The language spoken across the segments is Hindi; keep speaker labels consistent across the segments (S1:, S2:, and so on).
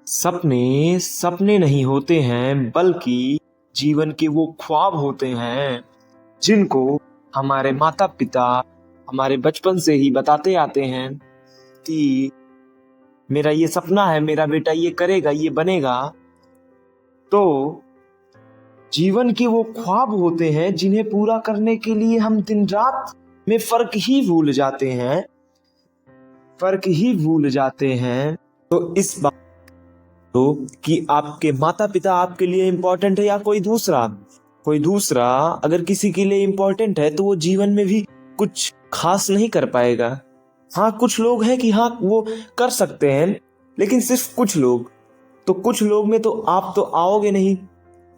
S1: सपने सपने नहीं होते हैं बल्कि जीवन के वो ख्वाब होते हैं जिनको हमारे माता पिता हमारे बचपन से ही बताते आते हैं कि मेरा ये सपना है, मेरा बेटा ये करेगा, ये बनेगा। तो जीवन के वो ख्वाब होते हैं जिन्हें पूरा करने के लिए हम दिन रात में फर्क ही भूल जाते हैं। तो इस बात तो कि आपके माता पिता आपके लिए इम्पोर्टेंट है या कोई दूसरा अगर किसी के लिए इम्पोर्टेंट है तो वो जीवन में भी कुछ खास नहीं कर पाएगा। हाँ, कुछ लोग हैं कि हाँ वो कर सकते हैं, लेकिन सिर्फ कुछ लोग में तो आप तो आओगे नहीं।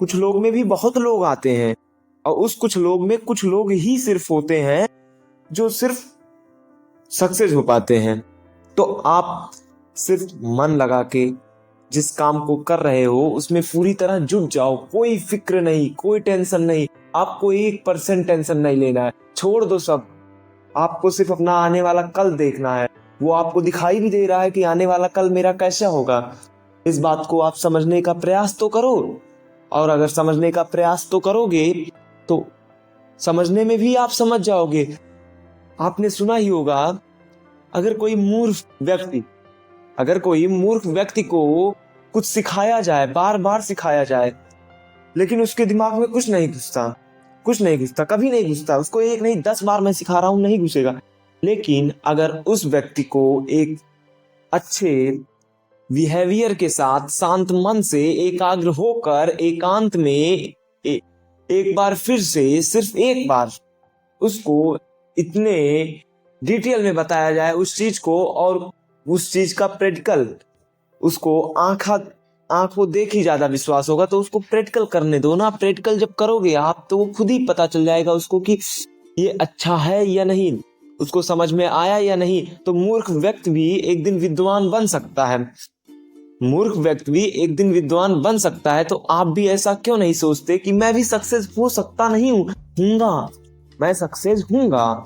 S1: कुछ लोग में भी बहुत लोग आते हैं और उस कुछ लोग में कुछ लोग ही सिर्फ होते हैं जो सिर्फ सक्सेस हो पाते हैं। तो आप सिर्फ मन लगा के जिस काम को कर रहे हो उसमें पूरी तरह जुट जाओ। कोई फिक्र नहीं, कोई टेंशन नहीं, आपको 1% टेंशन नहीं लेना है। छोड़ दो सब, आपको सिर्फ अपना आने वाला कल देखना है। वो आपको दिखाई भी दे रहा है कि आने वाला कल मेरा कैसा होगा। इस बात को आप समझने का प्रयास तो करो, और अगर समझने का प्रयास तो करोगे तो समझने में भी आप समझ जाओगे। आपने सुना ही होगा, अगर कोई मूर्ख व्यक्ति को कुछ सिखाया जाए, बार बार सिखाया जाए, लेकिन उसके दिमाग में कुछ नहीं घुसता, कभी नहीं घुसता। उसको 1 नहीं 10 बार मैं सिखा रहा हूं, नहीं घुसेगा। लेकिन अगर उस व्यक्ति को एक अच्छे बिहेवियर के साथ शांत मन से एकाग्र होकर एकांत में एक बार फिर से सिर्फ एक बार उसको इतने डिटेल में बताया जाए उस चीज को, और उस चीज का प्रैक्टिकल, उसको आंखों देख ही ज्यादा विश्वास होगा, तो उसको प्रैक्टिकल करने दो ना। प्रैक्टिकल जब करोगे आप तो वो खुद ही पता चल जाएगा उसको कि ये अच्छा है या नहीं, उसको समझ में आया या नहीं। तो मूर्ख व्यक्ति भी एक दिन विद्वान बन सकता है। तो आप भी ऐसा क्यों नहीं सोचते कि मैं भी सक्सेस हो सकता नहीं हूँगा, मैं सक्सेस हूँगा,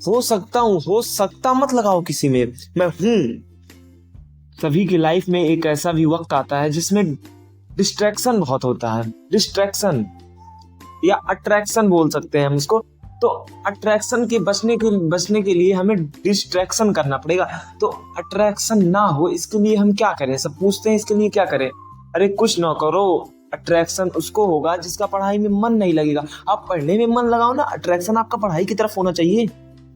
S1: हो सकता हूँ। हो सकता मत लगाओ किसी में, मैं हूँ। सभी की लाइफ में एक ऐसा भी वक्त आता है जिसमें डिस्ट्रैक्शन बहुत होता है। डिस्ट्रैक्शन या अट्रैक्शन बोल सकते हैं हम इसको। तो अट्रैक्शन के बचने के लिए हमें डिस्ट्रैक्शन करना पड़ेगा। तो अट्रैक्शन ना हो इसके लिए हम क्या करें? सब पूछते हैं इसके लिए क्या करें? अरे कुछ ना करो। अट्रैक्शन उसको होगा जिसका पढ़ाई में मन नहीं लगेगा। आप पढ़ने में मन लगाओ ना। अट्रैक्शन आपका पढ़ाई की तरफ होना चाहिए,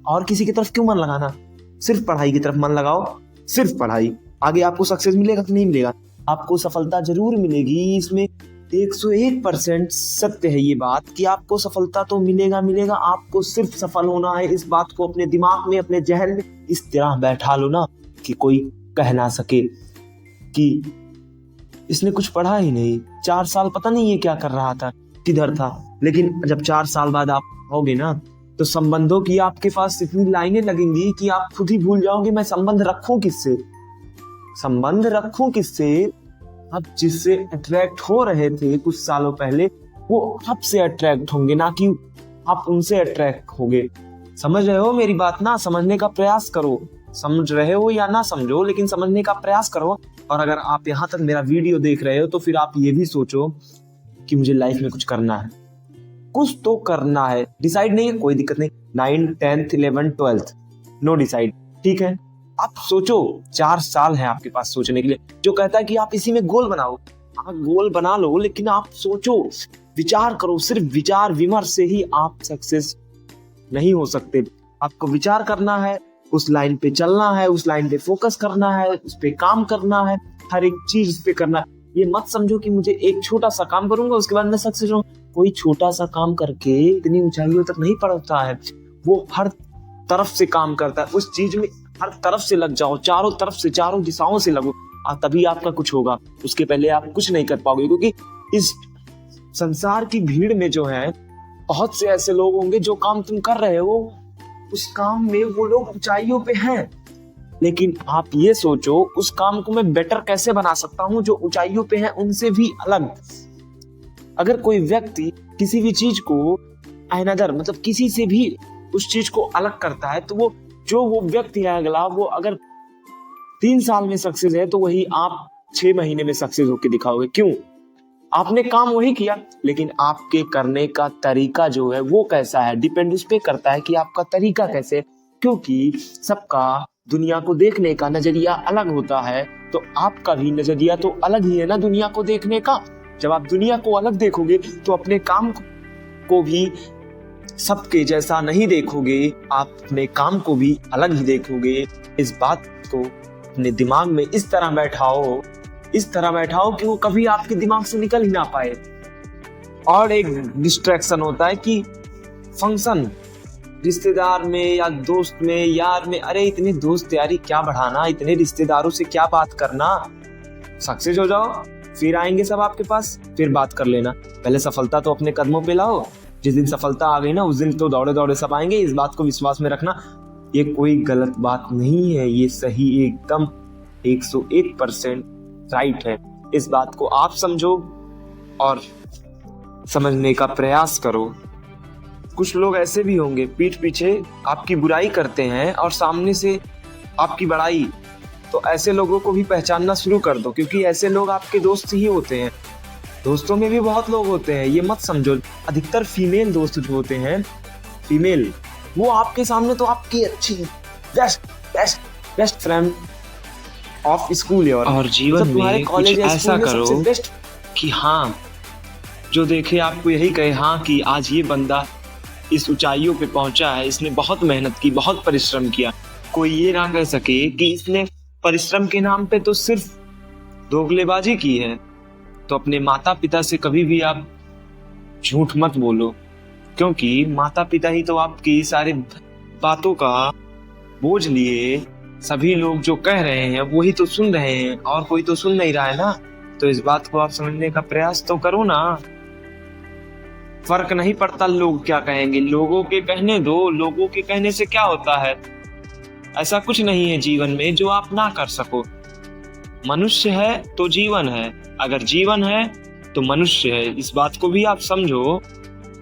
S1: और किसी की तरफ क्यों मन लगाना? सिर्फ पढ़ाई की तरफ मन लगाओ, सिर्फ पढ़ाई। आगे आपको सक्सेस मिलेगा कि नहीं मिलेगा? आपको सफलता जरूर मिलेगी। इसमें 101% सत्य है ये बात कि आपको सफलता तो मिलेगा। आपको सिर्फ सफल होना है। इस बात को अपने दिमाग में, अपने जहन में इस तरह बैठा लो ना कि कोई कह ना सके कि इसने कुछ पढ़ा ही नहीं। 4 साल पता नहीं ये क्या कर रहा था, किधर था। लेकिन जब 4 साल बाद आप आओगे ना, तो संबंधों की आपके पास इतनी लाइनें लगेंगी कि आप खुद ही भूल जाओगे मैं संबंध रखूं किससे। आप जिससे अट्रैक्ट हो रहे थे कुछ सालों पहले, वो आपसे अट्रैक्ट होंगे, ना कि आप उनसे अट्रैक्ट होगे। समझ रहे हो मेरी बात ना? समझने का प्रयास करो। समझ रहे हो या ना समझो, लेकिन समझने का प्रयास करो। और अगर आप यहाँ तक मेरा वीडियो देख रहे हो तो फिर आप ये भी सोचो कि मुझे लाइफ में कुछ करना है, कुछ तो करना है। डिसाइड नहीं है, कोई दिक्कत नहीं। 9th 10th 11th 12th know decide, ठीक है। आप सोचो, 4 साल है आपके पास सोचने के लिए। जो कहता है कि आप इसी में गोल बनाओ, आप गोल बना लो, लेकिन आप सोचो, विचार करो। सिर्फ विचार विमर्श से ही आप सक्सेस नहीं हो सकते। आपको विचार करना है, उस लाइन पे चलना है, उस लाइन पे फोकस करना है, उस पे काम करना है, हर एक चीज पे करना है। ये मत समझो कि मुझे एक छोटा सा काम करूंगा उसके बाद मैं सक्सेस हूँ। कोई छोटा सा काम करके इतनी ऊंचाइयों तक नहीं पहुंचता है। वो हर तरफ से काम करता है। उस चीज में हर तरफ से लग जाओ, चारों तरफ से, चारों दिशाओं से लगो, तभी आपका कुछ होगा। उसके पहले आप कुछ नहीं कर पाओगे, क्योंकि इस संसार की भीड़ में जो है, बहुत से ऐसे लोग होंगे जो काम तुम कर रहे हो उस काम में वो लोग ऊंचाइयों पे हैं। लेकिन आप ये सोचो, उस काम को मैं बेटर कैसे बना सकता हूँ जो ऊंचाइयों पे है उनसे भी अलग। अगर कोई व्यक्ति किसी भी चीज को मतलब किसी से भी उस चीज को अलग करता है, तो वो व्यक्ति है अगला, वो अगर 3 साल में सक्सेस है तो वही आप 6 महीने में सक्सेस होके दिखाओगे। क्यों? आपने काम वही किया, लेकिन आपके करने का तरीका जो है वो कैसा है, डिपेंड उस पे करता है कि आपका तरीका कैसे है। क्योंकि सबका दुनिया को देखने का नजरिया अलग होता है, तो आपका भी नजरिया तो अलग ही है ना दुनिया को देखने का। जब आप दुनिया को अलग देखोगे तो अपने काम को भी सबके जैसा नहीं देखोगे, आप अपने काम को भी अलग ही देखोगे। इस बात को अपने दिमाग में इस तरह बैठाओ कि वो कभी आपके दिमाग से निकल ही ना पाए। और एक डिस्ट्रैक्शन होता है कि फंक्शन, रिश्तेदार में या दोस्त में, यार में, अरे इतने दोस्त यारी क्या बढ़ाना, इतने रिश्तेदारों से क्या बात करना। सक्सेस हो जाओ, फिर आएंगे सब आपके पास, फिर बात कर लेना। पहले सफलता तो अपने कदमों पे लाओ। जिस दिन सफलता आ गई ना, उस दिन तो दौड़े दौड़े सब आएंगे। इस बात को विश्वास में रखना। ये कोई गलत बात नहीं है, ये सही, एकदम 101% राइट है। इस बात को आप समझो और समझने का प्रयास करो। कुछ लोग ऐसे भी होंगे पीठ पीछे आपकी बुराई करते हैं और सामने से आपकी बड़ाई। तो ऐसे लोगों को भी पहचानना शुरू कर दो, क्योंकि ऐसे लोग आपके दोस्त ही होते हैं। दोस्तों में भी बहुत लोग होते हैं, ये मत समझो। अधिकतर फीमेल दोस्त जो होते हैं, फीमेल, वो आपके सामने तो आपकी अच्छी बेस्ट फ्रेंड ऑफ स्कूल और जीवन में कुछ ऐसा करो कि हाँ, जो देखे आपको यही कहे हाँ कि आज ये बंदा इस ऊंचाइयों पे पहुंचा है, इसने बहुत मेहनत की, बहुत परिश्रम किया। कोई ये ना कह सके कि इसने परिश्रम के नाम पे तो सिर्फ दोगलेबाजी की है। तो अपने माता पिता से कभी भी आप झूठ मत बोलो, क्योंकि माता पिता ही तो आपकी सारी बातों का बोझ लिए। सभी लोग जो कह रहे हैं वही तो सुन रहे हैं, और कोई तो सुन नहीं रहा है ना। तो इस बात को आप समझने का प्रयास तो करो ना। फर्क नहीं पड़ता लोग क्या कहेंगे, लोगों के कहने दो। लोगों के कहने से क्या होता है? ऐसा कुछ नहीं है जीवन में जो आप ना कर सको। मनुष्य है तो जीवन है, अगर जीवन है तो मनुष्य है। इस बात को भी आप समझो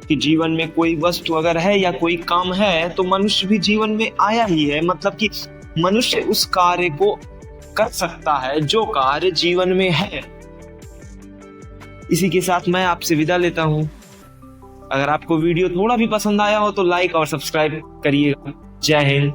S1: कि जीवन में कोई वस्तु अगर है या कोई काम है तो मनुष्य भी जीवन में आया ही है। मतलब कि मनुष्य उस कार्य को कर सकता है जो कार्य जीवन में है। इसी के साथ मैं आपसे विदा लेता हूं। अगर आपको वीडियो थोड़ा भी पसंद आया हो तो लाइक और सब्सक्राइब करिएगा। जय हिंद।